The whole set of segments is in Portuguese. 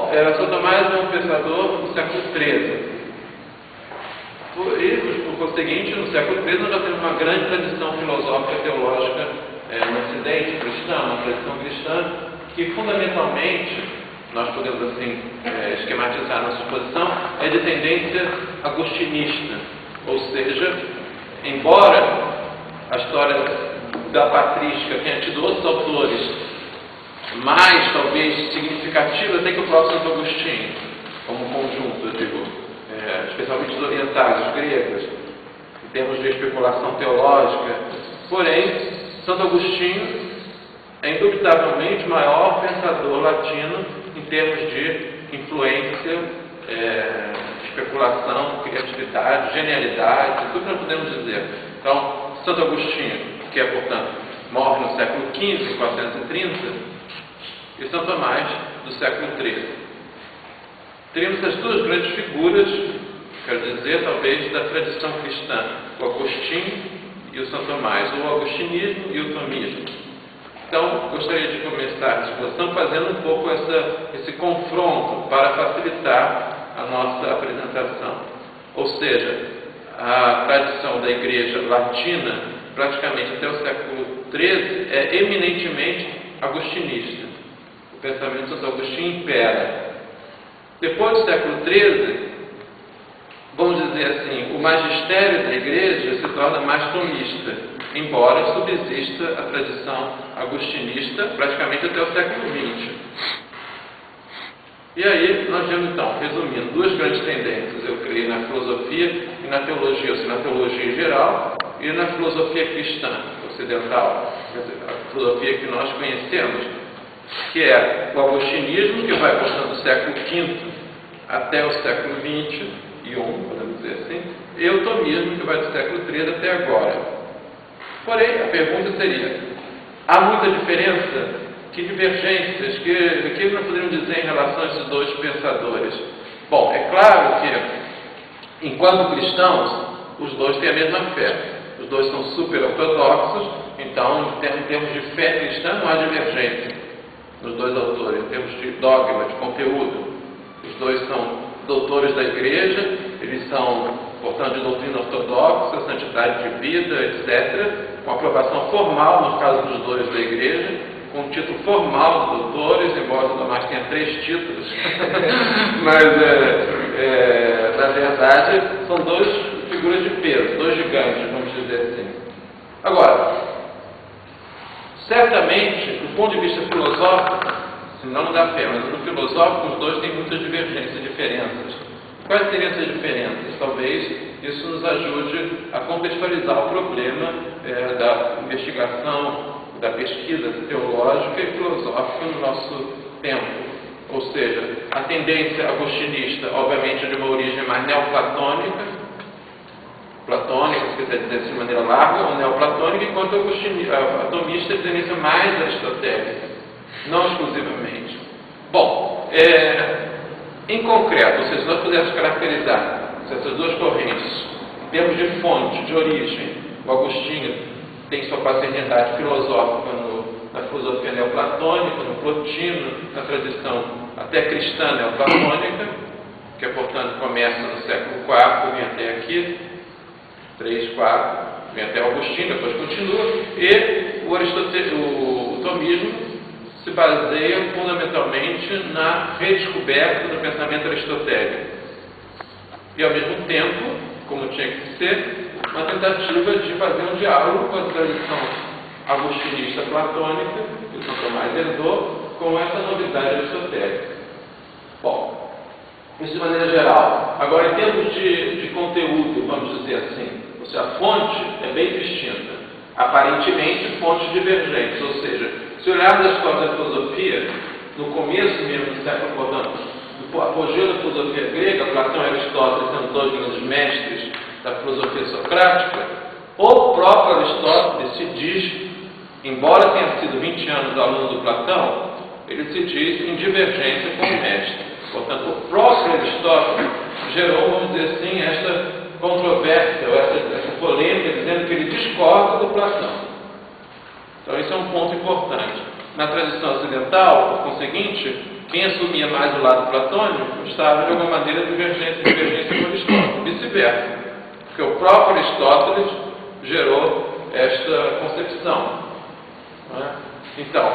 Bom, São Tomás é um pensador do século XIII. Por conseguinte, no século XIII nós já temos uma grande tradição filosófica teológica no Ocidente cristã, uma tradição cristã que fundamentalmente, nós podemos assim esquematizar nossa exposição, é de tendência agostinista, ou seja, embora a história da patrística tenha tido outros autores mais, talvez, significativos até que o próprio Santo Agostinho, como conjunto, eu digo, especialmente os orientais, os gregos, em termos de especulação teológica. Porém, Santo Agostinho é indubitavelmente o maior pensador latino em termos de influência, especulação, criatividade, genialidade, tudo que nós podemos dizer. Então, Santo Agostinho, que portanto, morre no século XV, 430, e São Tomás, do século XIII. Teríamos essas duas grandes figuras, quero dizer, talvez, da tradição cristã, o Agostinho e o São Tomás, o agostinismo e o tomismo. Então, gostaria de começar a exposição fazendo um pouco esse confronto para facilitar a nossa apresentação. Ou seja, a tradição da Igreja latina, praticamente até o século XIII, é eminentemente agostinista. O pensamento de Santo Agostinho impera. Depois do século XIII, vamos dizer assim, o magistério da Igreja se torna mais tomista, embora subsista a tradição agostinista praticamente até o século XX. E aí nós vemos então, resumindo, duas grandes tendências, eu creio, na filosofia e na teologia, ou seja, na teologia em geral e na filosofia cristã ocidental, a filosofia que nós conhecemos, que é o agostinismo, que vai, portanto, do século V até o século XXI, podemos dizer assim, e o tomismo, que vai do século XIII até agora. Porém, a pergunta seria, há muita diferença? Que divergências? O que nós poderíamos dizer em relação a esses dois pensadores? Bom, é claro que, enquanto cristãos, os dois têm a mesma fé. Os dois são super ortodoxos, então, em termos de fé cristã, não há divergência nos dois autores, em termos de dogma, de conteúdo. Os dois são doutores da Igreja, eles são, portanto, de doutrina ortodoxa, santidade de vida, etc., com aprovação formal, no caso dos dois da Igreja, com o título formal de doutores, embora o Tomás tenha 3 títulos, mas, na verdade, são duas figuras de peso, dois gigantes, vamos dizer assim. Agora, certamente, do ponto de vista filosófico, senão não dá fé, mas no filosófico os dois têm muitas divergências e diferenças. Quais seriam essas diferenças? Talvez isso nos ajude a contextualizar o problema da investigação, da pesquisa teológica e filosófica no nosso tempo. Ou seja, a tendência agostinista, obviamente, é de uma origem mais neoplatônica, se quiser dizer assim de maneira larga, ou neoplatônica, enquanto a tomista é de tendência mais aristotélica, não exclusivamente. Bom, em concreto, ou seja, se nós pudermos caracterizar essas duas correntes, em termos de fonte, de origem, o Agostinho tem sua paternidade filosófica na filosofia neoplatônica, no Plotino, na tradição até cristã neoplatônica, que, portanto, começa no século IV, vem até aqui, 3, 4, vem até Agostinho, depois continua, e o tomismo se baseia fundamentalmente na redescoberta do pensamento aristotélico. E, ao mesmo tempo, como tinha que ser, uma tentativa de fazer um diálogo com a tradição agostinista platônica, que o São Tomás herdou, com essa novidade aristotélica. Bom, isso de maneira geral. Agora, em termos de conteúdo, vamos dizer assim, ou seja, a fonte é bem distinta. Aparentemente, fontes divergentes, ou seja, se olharmos a história da filosofia, no começo mesmo do século, portanto, do apogeu da filosofia grega, Platão e Aristóteles sendo dois grandes mestres da filosofia socrática, o próprio Aristóteles se diz, embora tenha sido 20 anos aluno do Platão, ele se diz em divergência com o mestre. Portanto, o próprio Aristóteles gerou, vamos dizer assim, esta controvérsia, ou essa polêmica, dizendo que ele discorda do Platão. Então, isso é um ponto importante. Na tradição ocidental, por conseguinte, quem assumia mais o lado platônico estava, de alguma maneira, divergência com Aristóteles, vice-versa. Porque o próprio Aristóteles gerou esta concepção. Não é? Então,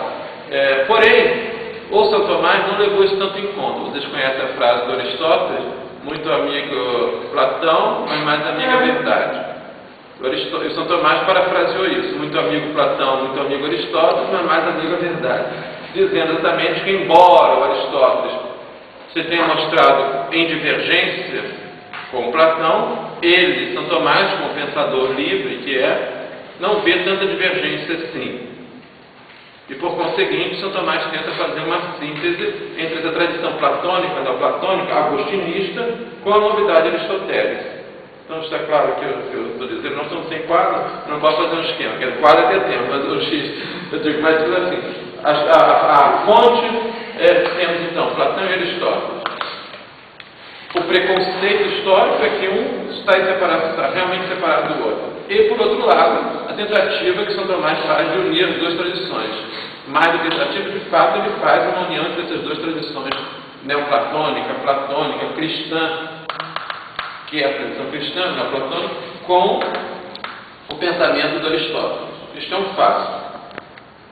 porém, o São Tomás não levou isso tanto em conta. Vocês conhecem a frase do Aristóteles, muito amigo Platão, mas mais amigo a verdade. O São Tomás parafraseou isso, muito amigo Platão, muito amigo Aristóteles, mas mais amigo a verdade, dizendo exatamente que, embora o Aristóteles se tenha mostrado em divergência com Platão, ele, São Tomás, como pensador livre que não vê tanta divergência assim. E, por conseguinte, São Tomás tenta fazer uma síntese entre essa tradição platônica, neoplatônica, agostinista, com a novidade aristotélica. Então, está claro que eu estou dizendo, nós estamos sem quadro, não posso fazer um esquema, porque o quadro é ter tempo, mas o X, eu digo mais assim. A fonte temos, então, Platão e Aristóteles. O preconceito histórico é que um está realmente separado do outro. E, por outro lado, a tentativa que São Tomás faz de unir as duas tradições. Mais do que tentativa, de fato, ele faz uma união entre essas duas tradições, neoplatônica, platônica, cristã, que é a tradição cristã, neoplatônica, com o pensamento do Aristóteles. Isto é um fato.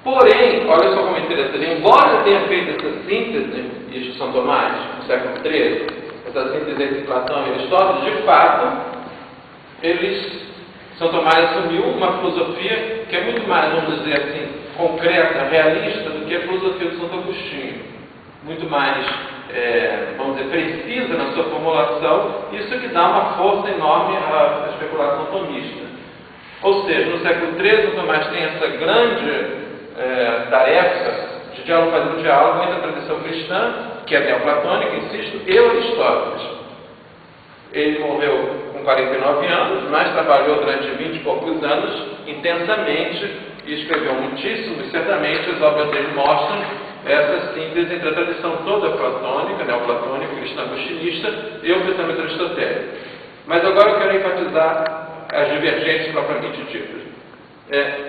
Porém, olha só como é interessante, embora tenha feito essa síntese, isso São Tomás, no século XIII, essa síntese entre Platão e Aristóteles, de fato, São Tomás assumiu uma filosofia que é muito mais, vamos dizer assim, concreta, realista, do que a filosofia de Santo Agostinho. Muito mais, vamos dizer, precisa na sua formulação, isso que dá uma força enorme à especulação tomista. Ou seja, no século XIII, São Tomás tem essa grande tarefa de fazer um diálogo entre a tradição cristã, que é neoplatônica, insisto, e Aristóteles. Ele morreu com 49 anos, mas trabalhou durante 20 e poucos anos intensamente e escreveu muitíssimo, e certamente as obras dele mostram essa síntese entre a tradição toda platônica, neoplatônica, cristã-agostinista e o pensamento aristotélico. Mas agora eu quero enfatizar as divergências propriamente ditas.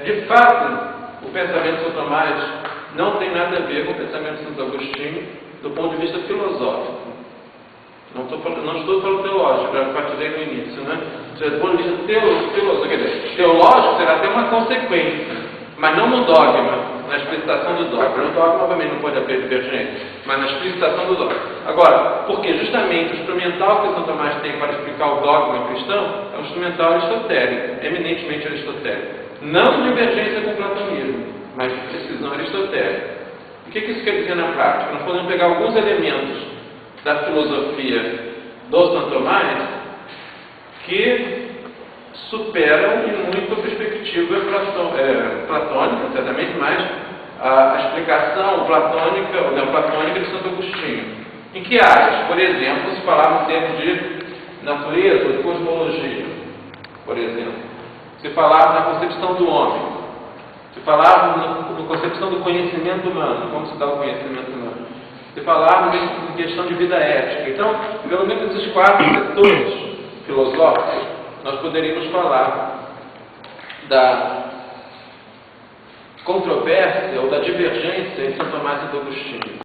De fato, o pensamento de São Tomás não tem nada a ver com o pensamento de Santo Agostinho do ponto de vista filosófico. Não estou falando teológico, já enfatizei no início, né? Do ponto de vista teológico, quer dizer, teológico será até uma consequência, mas não no dogma, na explicitação do dogma. No dogma, obviamente, não pode haver divergência, mas na explicitação do dogma. Agora, porque justamente o instrumental que São Tomás tem para explicar o dogma cristão é um instrumental aristotélico, eminentemente aristotélico. Não divergência com o platonismo, mas precisão aristotélica. O que isso quer dizer na prática? Nós podemos pegar alguns elementos da filosofia do São Tomás que superam em muito a perspectiva platônica, certamente mais a explicação platônica ou neoplatônica de Santo Agostinho. Em que áreas? Por exemplo, se falarmos sempre de natureza ou de cosmologia, por exemplo. Se falarmos na concepção do homem, se falarmos na concepção do conhecimento humano, como se dá o conhecimento humano, se falarmos em questão de vida ética. Então, pelo menos esses 4 setores filosóficos, nós poderíamos falar da controvérsia ou da divergência entre São Tomás e Santo Agostinho.